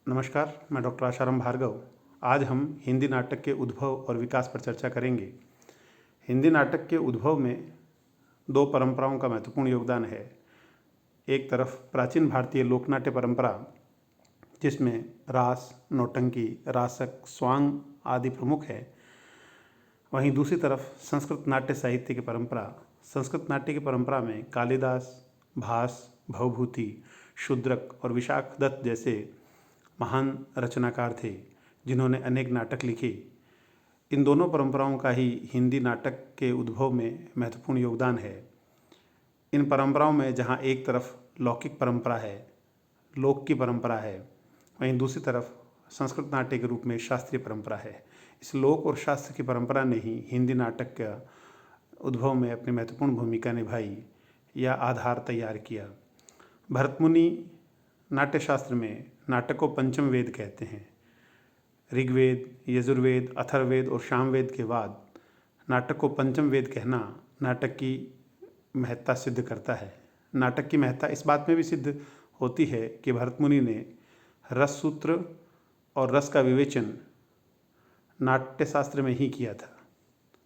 नमस्कार, मैं डॉक्टर आशाराम भार्गव। आज हम हिंदी नाटक के उद्भव और विकास पर चर्चा करेंगे। हिंदी नाटक के उद्भव में दो परंपराओं का महत्वपूर्ण योगदान है। एक तरफ प्राचीन भारतीय लोकनाट्य परंपरा, जिसमें रास, नौटंकी, रासक, स्वांग आदि प्रमुख है। वहीं दूसरी तरफ संस्कृत नाट्य साहित्य की परंपरा। संस्कृत नाट्य की परंपरा में कालिदास, भास, भवभूति, शूद्रक और विशाख दत्त जैसे महान रचनाकार थे, जिन्होंने अनेक नाटक लिखे। इन दोनों परंपराओं का ही हिंदी नाटक के उद्भव में महत्वपूर्ण योगदान है। इन परंपराओं में जहाँ एक तरफ लौकिक परंपरा है, लोक की परंपरा है, वहीं दूसरी तरफ संस्कृत नाट्य के रूप में शास्त्रीय परंपरा है। इस लोक और शास्त्र की परंपरा ने ही हिंदी नाटक का उद्भव में अपनी महत्वपूर्ण भूमिका निभाई या आधार तैयार किया। भरतमुनि नाट्यशास्त्र में नाटक को पंचम वेद कहते हैं। ऋग्वेद, यजुर्वेद, अथर्ववेद और सामवेद के बाद नाटक को पंचम वेद कहना नाटक की महत्ता सिद्ध करता है। नाटक की महत्ता इस बात में भी सिद्ध होती है कि भरतमुनि ने रस सूत्र और रस का विवेचन नाट्यशास्त्र में ही किया था।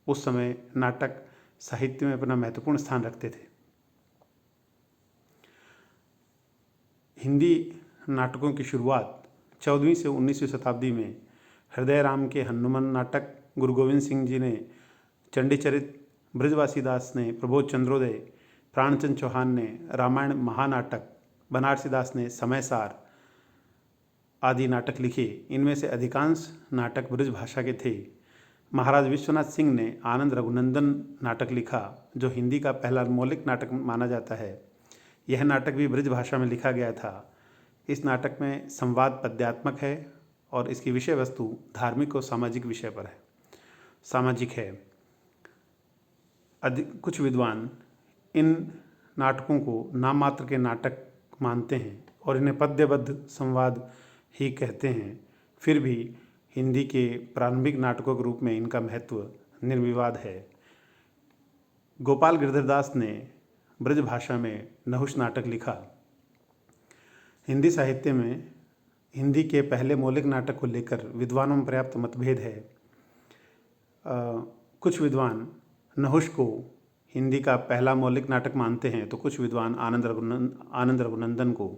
उस समय नाटक साहित्य में अपना महत्वपूर्ण स्थान रखते थे। हिंदी नाटकों की शुरुआत 14वीं से 19वीं शताब्दी में हृदय राम के हनुमान नाटक, गुरु गोविंद सिंह जी ने चंडीचरित, बृजवासीदास ने प्रबोध चंद्रोदय, प्राणचंद चौहान ने रामायण महानाटक, बनारसी दास ने समय सार आदि नाटक लिखे। इनमें से अधिकांश नाटक ब्रज भाषा के थे। महाराज विश्वनाथ सिंह ने आनंद रघुनंदन नाटक लिखा, जो हिंदी का पहला मौलिक नाटक माना जाता है। यह नाटक भी ब्रज भाषा में लिखा गया था। इस नाटक में संवाद पद्यात्मक है और इसकी विषय वस्तु धार्मिक और सामाजिक विषय पर है, सामाजिक है। कुछ विद्वान इन नाटकों को नाम मात्र के नाटक मानते हैं और इन्हें पद्यबद्ध संवाद ही कहते हैं। फिर भी हिंदी के प्रारंभिक नाटकों के रूप में इनका महत्व निर्विवाद है। गोपाल गिरधरदास ने ब्रज भाषा में नहुष नाटक लिखा। हिंदी साहित्य में हिंदी के पहले मौलिक नाटक को लेकर विद्वानों में पर्याप्त मतभेद है। कुछ विद्वान नहुष को हिंदी का पहला मौलिक नाटक मानते हैं, तो कुछ विद्वान आनंद रघुनंदन को।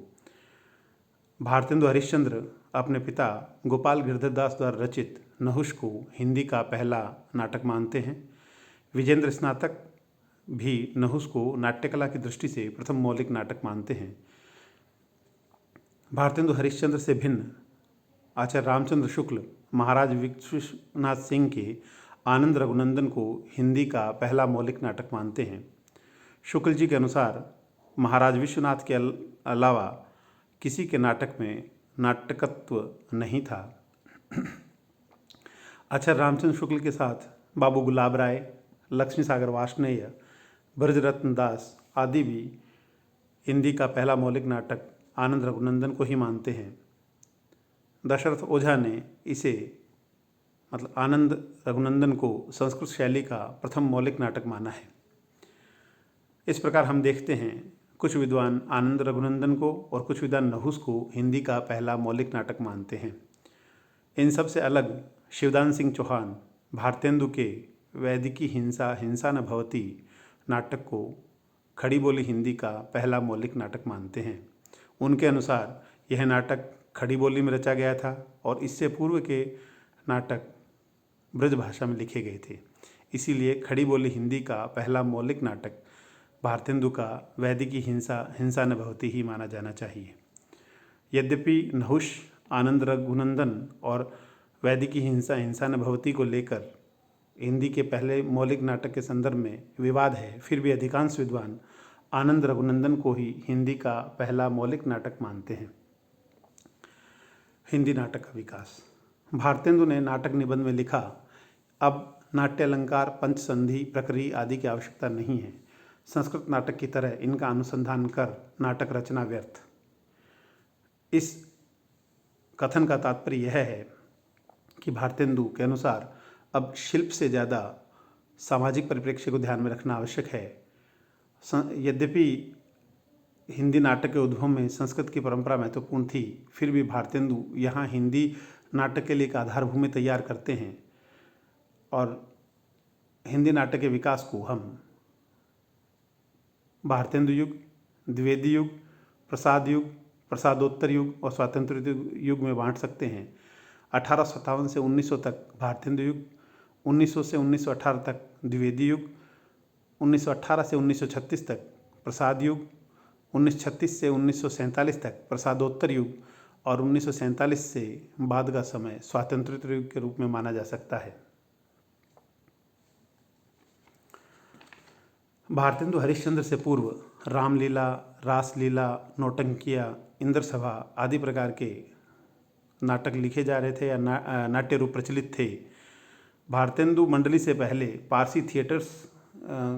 भारतेंदु हरिश्चंद्र अपने पिता गोपाल गिरधरदास द्वारा रचित नहुष को हिंदी का पहला नाटक मानते हैं। विजेंद्र स्नातक भी नहुष को नाट्यकला की दृष्टि से प्रथम मौलिक नाटक मानते हैं। भारतेंदु हरिश्चंद्र से भिन्न आचार्य रामचंद्र शुक्ल महाराज विश्वनाथ सिंह के आनंद रघुनंदन को हिंदी का पहला मौलिक नाटक मानते हैं। शुक्ल जी के अनुसार महाराज विश्वनाथ के अलावा किसी के नाटक में नाटकत्व नहीं था। आचार्य रामचंद्र शुक्ल के साथ बाबू गुलाब राय, लक्ष्मी सागर वार्ष्णेय, ब्रजरत्न दास आदि भी हिंदी का पहला मौलिक नाटक आनंद रघुनंदन को ही मानते हैं। दशरथ ओझा ने इसे आनंद रघुनंदन को संस्कृत शैली का प्रथम मौलिक नाटक माना है। इस प्रकार हम देखते हैं, कुछ विद्वान आनंद रघुनंदन को और कुछ विद्वान नहुष को हिंदी का पहला मौलिक नाटक मानते हैं। इन सब से अलग शिवदान सिंह चौहान भारतेंदु के वैदिकी हिंसा हिंसा न भवती नाटक को खड़ी बोली हिंदी का पहला मौलिक नाटक मानते हैं। उनके अनुसार यह नाटक खड़ी बोली में रचा गया था और इससे पूर्व के नाटक ब्रज भाषा में लिखे गए थे। इसीलिए खड़ी बोली हिंदी का पहला मौलिक नाटक भारतेंदु का वैदिकी हिंसा हिंसा न भवती ही माना जाना चाहिए। यद्यपि नहुष, आनंद रघुनंदन और वैदिकी हिंसा हिंसा न भवती को लेकर हिंदी के पहले मौलिक नाटक के संदर्भ में विवाद है, फिर भी अधिकांश विद्वान आनंद रघुनंदन को ही हिंदी का पहला मौलिक नाटक मानते हैं। हिंदी नाटक का विकास। भारतेंदु ने नाटक निबंध में लिखा, अब नाट्य अलंकार, पंचसंधि, प्रकृति आदि की आवश्यकता नहीं है। संस्कृत नाटक की तरह इनका अनुसंधान कर नाटक रचना व्यर्थ। इस कथन का तात्पर्य यह है कि भारतेंदु के अनुसार अब शिल्प से ज़्यादा सामाजिक परिप्रेक्ष्य को ध्यान में रखना आवश्यक है। यद्यपि हिंदी नाटक के उद्भव में संस्कृत की परंपरा महत्वपूर्ण थी, फिर भी भारतेंदु यहाँ हिंदी नाटक के लिए एक आधार भूमि तैयार करते हैं और हिंदी नाटक के विकास को हम भारतेंदु युग, द्विवेदी युग, प्रसाद युग, प्रसादोत्तर युग और स्वातंत्र युग में बांट सकते हैं। 1857 से 1900 तक भारतेंदु युग, 1900 से 1918 तक द्विवेदी युग, 1918 से 1936 तक प्रसाद युग, 1936 से 1947 तक प्रसादोत्तर युग और 1947 से बाद का समय स्वातंत्रोत्तर युग के रूप में माना जा सकता है। भारतेंदु हरिश्चंद्र से पूर्व रामलीला, रासलीला, नौटंकिया, इंद्र सभा आदि प्रकार के नाटक लिखे जा रहे थे या नाट्य रूप प्रचलित थे। भारतेंदु मंडली से पहले पारसी थिएटर्स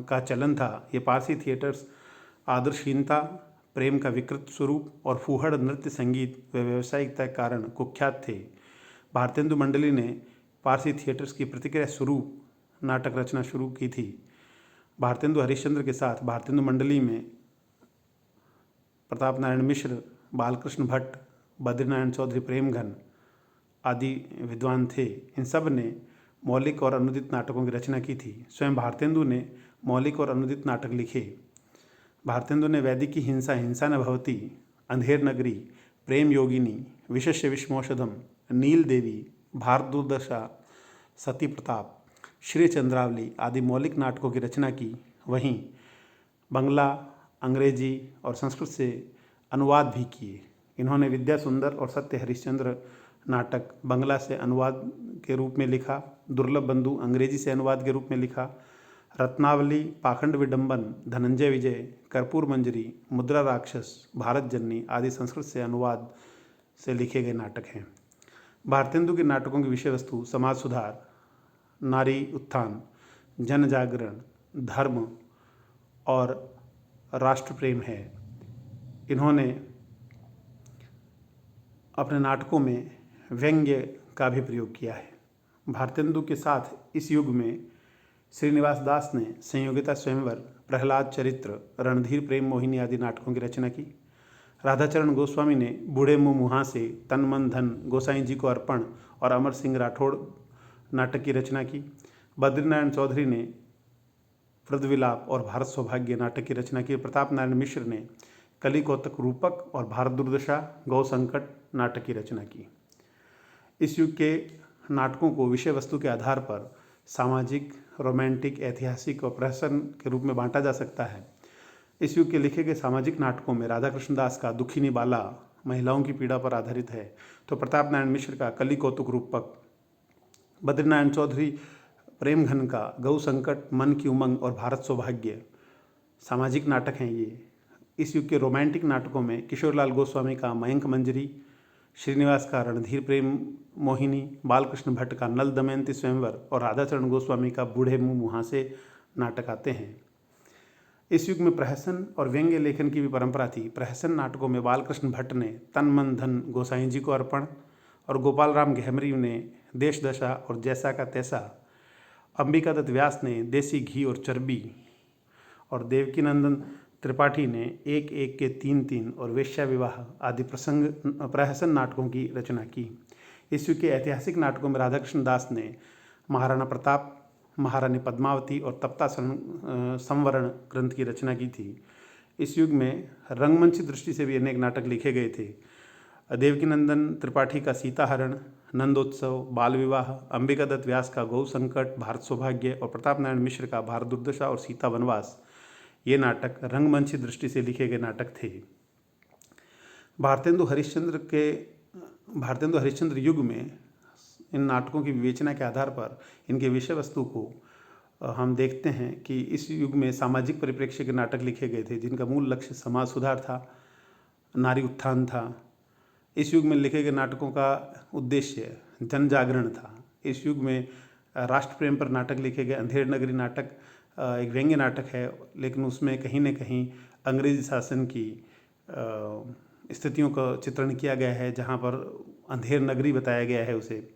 का चलन था। ये पारसी थिएटर्स आदर्शहीनता, प्रेम का विकृत स्वरूप और फूहड़ नृत्य, संगीत व व्यावसायिकता के कारण कुख्यात थे। भारतेंदु मंडली ने पारसी थिएटर्स की प्रतिक्रिया स्वरूप नाटक रचना शुरू की थी। भारतेंदु हरिश्चंद्र के साथ भारतेंदु मंडली में प्रताप नारायण मिश्र, बालकृष्ण भट्ट, बद्रीनारायण चौधरी प्रेमघन आदि विद्वान थे। इन सब ने मौलिक और अनुदित नाटकों की रचना की थी। स्वयं भारतेंदु ने मौलिक और अनुदित नाटक लिखे। भारतेंदु ने वैदिकी हिंसा, हिंसा न भवति, अंधेर नगरी, प्रेम योगिनी, विशस्य विषमौषधम, नील देवी, भारदुर्दशा, सती प्रताप, श्री चंद्रावली आदि मौलिक नाटकों की रचना की। वहीं बंगला, अंग्रेजी और संस्कृत से अनुवाद भी किए। इन्होंने विद्या सुंदर और सत्य हरिश्चंद्र नाटक बंगला से अनुवाद के रूप में लिखा, दुर्लभ बंधु अंग्रेजी से अनुवाद के रूप में लिखा, रत्नावली, पाखंड विडंबन, धनंजय विजय, कर्पूर मंजरी, मुद्रा राक्षस, भारत जननी आदि संस्कृत से अनुवाद से लिखे गए नाटक हैं। भारतेंदु के नाटकों की विषय वस्तु समाज सुधार, नारी उत्थान, जन जागरण, धर्म और राष्ट्र प्रेम है। इन्होंने अपने नाटकों में व्यंग्य का भी प्रयोग किया है। भारतेंदु के साथ इस युग में श्रीनिवास दास ने संयोगिता स्वयंवर, प्रहलाद चरित्र, रणधीर प्रेम मोहिनी आदि नाटकों की रचना की। राधाचरण गोस्वामी ने बूढ़े मुँह मुहासे, तन मन धन, गोसाई जी को अर्पण और अमर सिंह राठौड़ नाटक की रचना की। बद्रीनारायण चौधरी ने वृद्धविलाप और भारत सौभाग्य नाटक की रचना की। प्रताप नारायण मिश्र ने कली कौतक रूपक और भारत दुर्दशा, गौ संकट नाटक की रचना की। इस युग के नाटकों को विषय वस्तु के आधार पर सामाजिक, रोमांटिक, ऐतिहासिक और प्रहसन के रूप में बांटा जा सकता है। इस युग के लिखे गए सामाजिक नाटकों में राधा कृष्ण दास का दुखिनी बाला महिलाओं की पीड़ा पर आधारित है, तो प्रताप नारायण मिश्र का कली कौतुक रूपक, बद्रीनारायण चौधरी प्रेमघन का गौ संकट, मन की उमंग और भारत सौभाग्य सामाजिक नाटक हैं ये। इस युग के रोमांटिक नाटकों में किशोरलाल गोस्वामी का मयंक मंजरी, श्रीनिवास का रणधीर प्रेम मोहिनी, बालकृष्ण भट्ट का नल दमयंती स्वयंवर और राधाचरण गोस्वामी का बूढ़े मुँह मुहासे नाटक आते हैं। इस युग में प्रहसन और व्यंग्य लेखन की भी परंपरा थी। प्रहसन नाटकों में बालकृष्ण भट्ट ने तन मन धन, गोसाई जी को अर्पण और गोपाल राम गहमरी ने देश दशा और जैसा का तैसा, अंबिका दत्त व्यास ने देसी घी और चर्बी और देवकीनंदन त्रिपाठी ने एक एक के तीन तीन और वेश्या विवाह आदि प्रहसन नाटकों की रचना की। इस युग के ऐतिहासिक नाटकों में राधाकृष्ण दास ने महाराणा प्रताप, महारानी पद्मावती और तप्ता संवरण ग्रंथ की रचना की थी। इस युग में रंगमंच दृष्टि से भी अनेक नाटक लिखे गए थे। देवकीनंदन त्रिपाठी का सीताहरण, नंदोत्सव, बाल विवाह, अंबिका दत्त व्यास का गौ संकट, भारत सौभाग्य और प्रताप नारायण मिश्र का भारत दुर्दशा और सीता वनवास, ये नाटक रंगमंची दृष्टि से लिखे गए नाटक थे। भारतेंदु हरिश्चंद्र युग में इन नाटकों की विवेचना के आधार पर इनके विषय वस्तु को हम देखते हैं कि इस युग में सामाजिक परिप्रेक्ष्य के नाटक लिखे गए थे जिनका मूल लक्ष्य समाज सुधार था, नारी उत्थान था। इस युग में लिखे गए नाटकों का उद्देश्य जन जागरण था। इस युग में राष्ट्र प्रेम पर नाटक लिखे गए। अंधेर नगरी नाटक एक व्यंग्य नाटक है, लेकिन उसमें कहीं न कहीं अंग्रेजी शासन की स्थितियों का चित्रण किया गया है, जहाँ पर अंधेर नगरी बताया गया है उसे।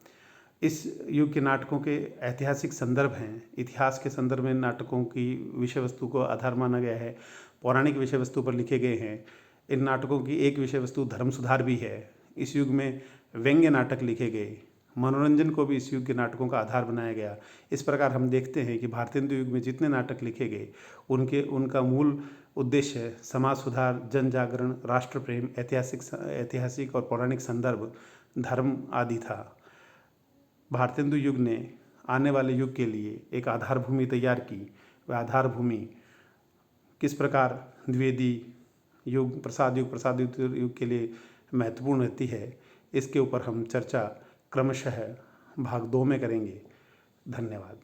इस युग के नाटकों के ऐतिहासिक संदर्भ हैं। इतिहास के संदर्भ में नाटकों की विषय वस्तु को आधार माना गया है, पौराणिक विषय वस्तु पर लिखे गए हैं। इन नाटकों की एक विषय वस्तु धर्म सुधार भी है। इस युग में व्यंग्य नाटक लिखे गए, मनोरंजन को भी इस युग के नाटकों का आधार बनाया गया। इस प्रकार हम देखते हैं कि भारतेंदु युग में जितने नाटक लिखे गए उनका मूल उद्देश्य समाज सुधार, जन जागरण, राष्ट्र प्रेम, ऐतिहासिक और पौराणिक संदर्भ, धर्म आदि था। भारतेंदु युग ने आने वाले युग के लिए एक आधार भूमि तैयार की। वह आधार भूमि किस प्रकार द्विवेदी युग, प्रसाद युग के लिए महत्वपूर्ण रहती है, इसके ऊपर हम चर्चा क्रमशः भाग 2 में करेंगे। धन्यवाद।